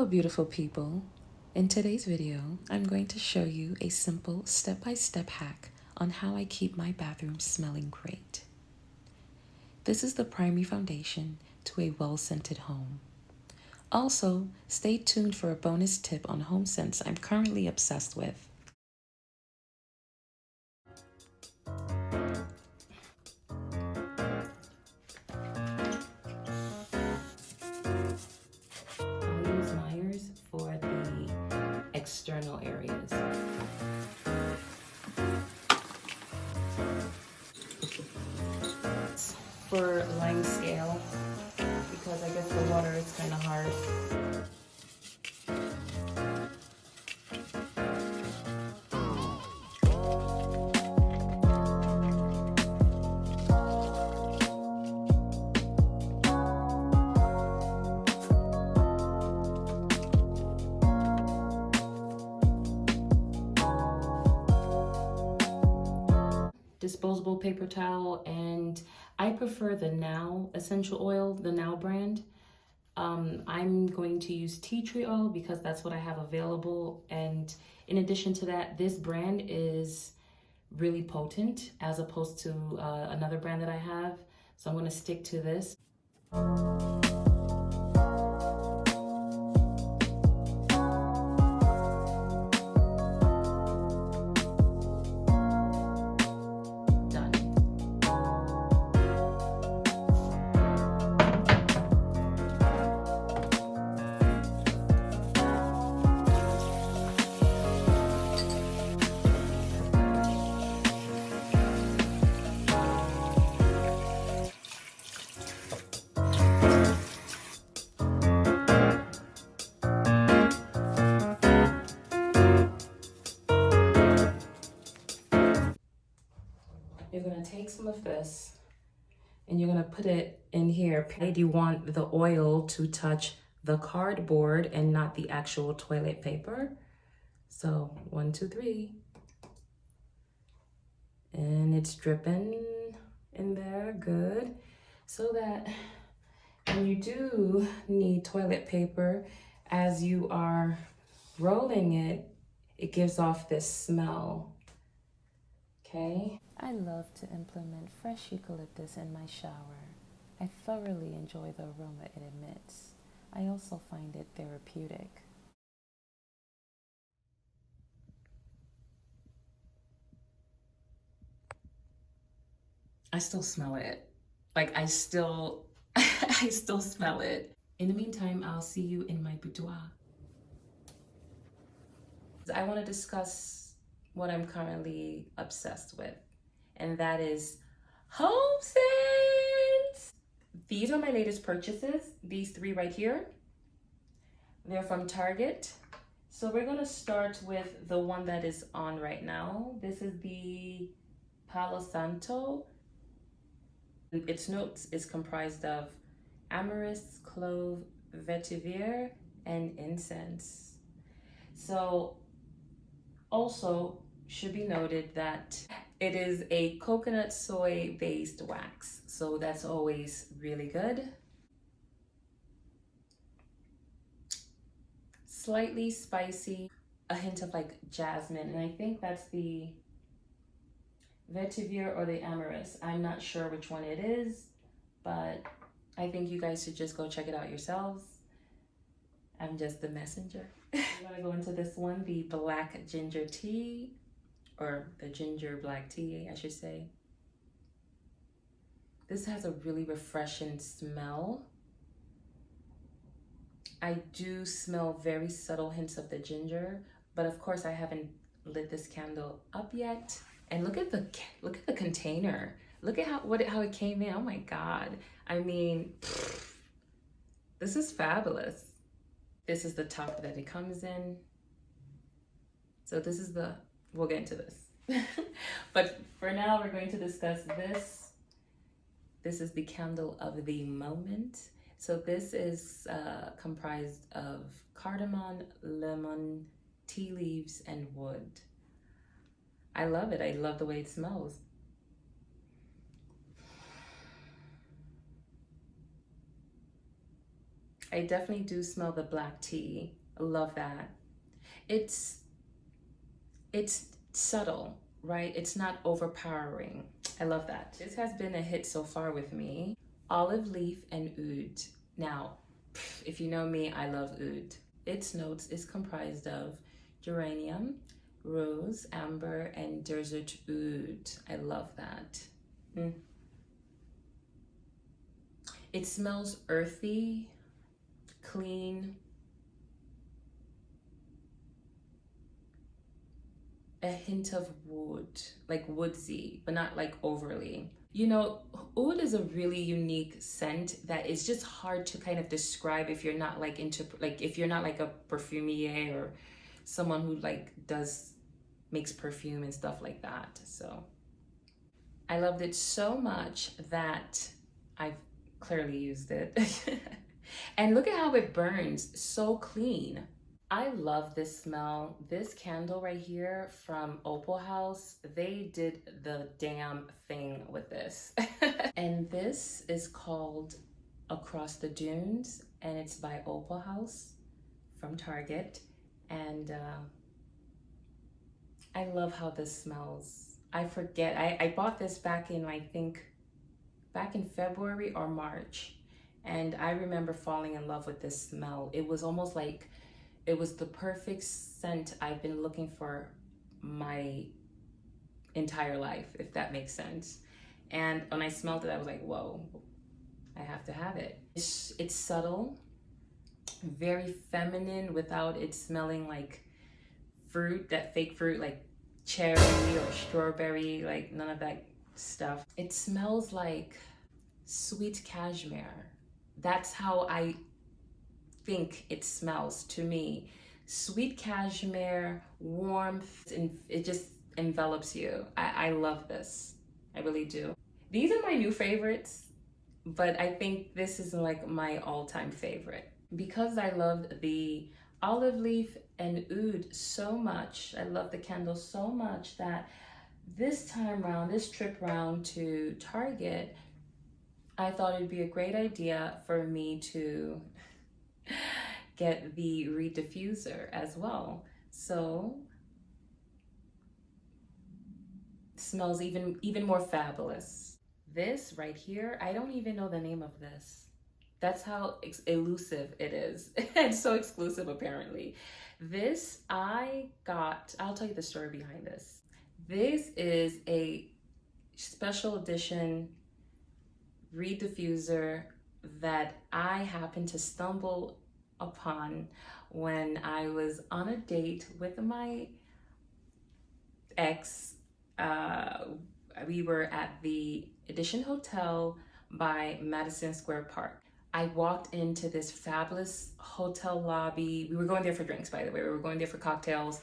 Hello, beautiful people. In today's video, I'm going to show you a simple step-by-step hack on how I keep my bathroom smelling great. This is the primary foundation to a well-scented home. Also, stay tuned for a bonus tip on home scents I'm currently obsessed with. I'll use Myers for the external areas. For lime scale, because I guess the water is kind of hard. Disposable paper towel, and I prefer the Now essential oil, the Now brand. I'm going to use tea tree oil because that's what I have available, and in addition to that, this brand is really potent as opposed to another brand that I have, so I'm going to stick to this. You're gonna take some of this and you're gonna put it in here. You want the oil to touch the cardboard and not the actual toilet paper. So 1, 2, 3. And it's dripping in there, good. So that when you do need toilet paper, as you are rolling it, it gives off this smell, okay? I love to implement fresh eucalyptus in my shower. I thoroughly enjoy the aroma it emits. I also find it therapeutic. I still smell it. Like I still smell it. In the meantime, I'll see you in my boudoir. I want to discuss what I'm currently obsessed with, and that is home scents. These are my latest purchases, these 3 right here. They're from Target. So we're gonna start with the one that is on right now. This is the Palo Santo. Its notes is comprised of amyris, clove, vetiver, and incense. So also should be noted that it is a coconut soy based wax. So that's always really good. Slightly spicy, a hint of like jasmine, and I think that's the vetiver or the amyris. I'm not sure which one it is, but I think you guys should just go check it out yourselves. I'm just the messenger. I'm gonna go into this one, the black ginger tea, or the ginger black tea, I should say. This has a really refreshing smell. I do smell very subtle hints of the ginger, but of course I haven't lit this candle up yet. And look at the container. Look at how it came in. Oh my God. I mean, this is fabulous. This is the top that it comes in. So this is we'll get into this. But for now, we're going to discuss this. This is the candle of the moment. So this is comprised of cardamom, lemon, tea leaves, and wood. I love it. I love the way it smells. I definitely do smell the black tea. I love that. It's it's subtle, right? It's not overpowering. I love that. This has been a hit so far with me. Olive leaf and oud. Now, if you know me, I love oud. Its notes is comprised of geranium, rose, amber, and desert oud. I love that. Mm. It smells earthy, clean, a hint of wood, like woodsy, but not like overly. You know, oud is a really unique scent that is just hard to kind of describe if you're not like into, like if you're not like a perfumier or someone who like makes perfume and stuff like that. So I loved it so much that I've clearly used it. And look at how it burns so clean. I love this smell. This candle right here from Opal House, they did the damn thing with this. And this is called Across the Dunes, and it's by Opal House from Target. And I love how this smells. I forget, I bought this back in, I think, back in February or March. And I remember falling in love with this smell. It was almost like, it was the perfect scent I've been looking for my entire life, if that makes sense. And when I smelled it, I was like, whoa, I have to have it. It's subtle, very feminine without it smelling like fruit, that fake fruit, like cherry or strawberry, like none of that stuff. It smells like sweet cashmere. That's how I think it smells to me. Sweet cashmere, warmth, and it just envelops you. I love this. I really do. These are my new favorites, but I think this is like my all-time favorite. Because I loved the olive leaf and oud so much, I love the candle so much that this time round, this trip round to Target, I thought it'd be a great idea for me to get the reed diffuser as well. So smells even more fabulous. This right here, I don't even know the name of this. That's how elusive it is. It's so exclusive apparently. This I got, I'll tell you the story behind this. This is a special edition reed diffuser that I happened to stumble upon when I was on a date with my ex. We were at the Edition Hotel by Madison Square Park. I walked into this fabulous hotel lobby. We were going there for drinks, by the way. We were going there for cocktails,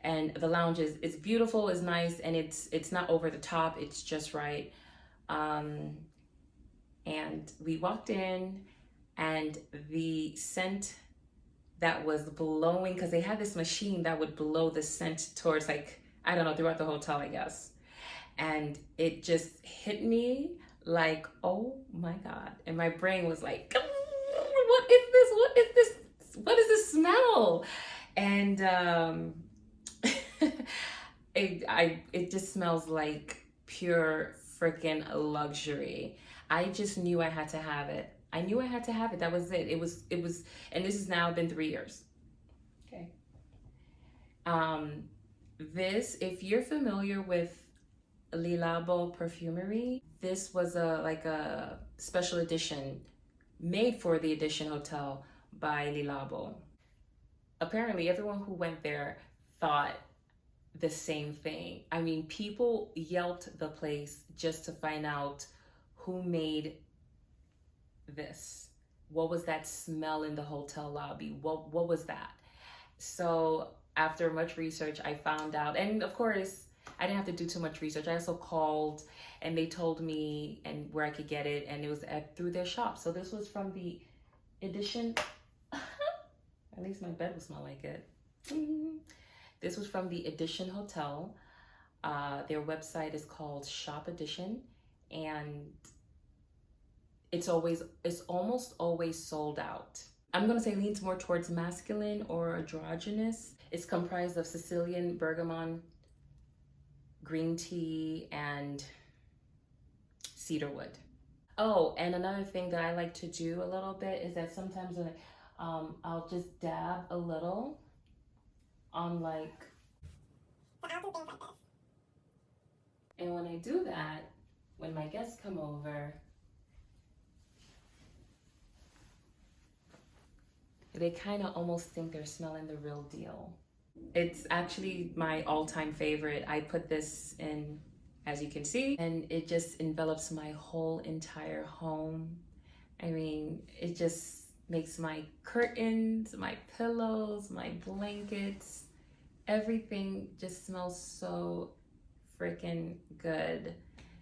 and the lounge is beautiful, is nice, and it's not over the top. It's just right. And we walked in, and the scent that was blowing, because they had this machine that would blow the scent towards, like, I don't know, throughout the hotel, I guess. And it just hit me like, oh my God. And my brain was like, what is this? What is this? What is this smell? And it just smells like pure freaking luxury. I just knew I had to have it. I knew I had to have it. That was it. It was, and this has now been 3 years. Okay. This, if you're familiar with Le Labo Perfumery, this was like a special edition made for the Edition Hotel by Le Labo. Apparently, everyone who went there thought the same thing. I mean, people yelped the place just to find out who made this. What was that smell in the hotel lobby? What was that? So after much research, I found out, and of course, I didn't have to do too much research. I also called and they told me and where I could get it, and it was through their shop. So this was from the Edition. At least my bed will smell like it. This was from the Edition Hotel. Their website is called Shop Edition, and it's almost always sold out. I'm gonna say leans more towards masculine or androgynous. It's comprised of Sicilian bergamot, green tea, and cedarwood. Oh, and another thing that I like to do a little bit is that sometimes when I'll just dab a little on like, and when I do that, when my guests come over, they kind of almost think they're smelling the real deal. It's actually my all-time favorite. I put this in, as you can see, and it just envelops my whole entire home. I mean, it just makes my curtains, my pillows, my blankets, everything just smells so freaking good.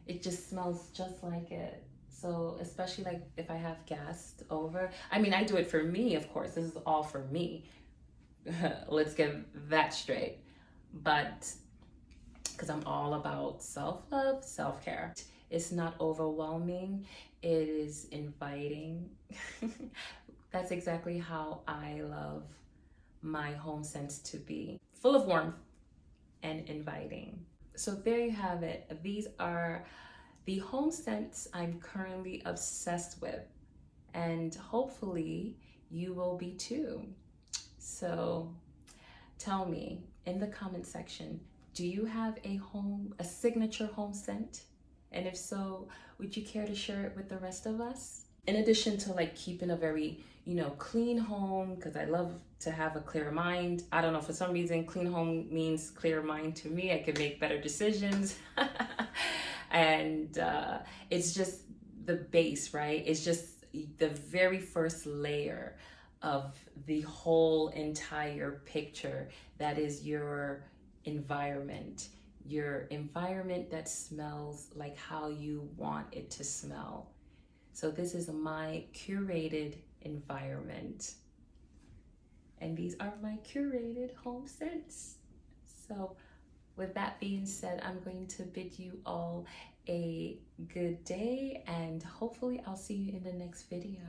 It just smells just like it. So especially like if I have guests over, I mean, I do it for me, of course. This is all for me. Let's get that straight. But because I'm all about self-love, self-care. It's not overwhelming, it is inviting. That's exactly how I love my home scents to be. Full of warmth and inviting. So there you have it. These are the home scents I'm currently obsessed with, and hopefully you will be too. So tell me in the comment section, do you have a signature home scent? And if so, would you care to share it with the rest of us? In addition to like keeping a very, clean home, because I love to have a clear mind. I don't know, for some reason, clean home means clear mind to me. I can make better decisions. And it's just the base, right? It's just the very first layer of the whole entire picture. That is your environment that smells like how you want it to smell. So this is my curated environment, and these are my curated home scents. So with that being said, I'm going to bid you all a good day, and hopefully I'll see you in the next video.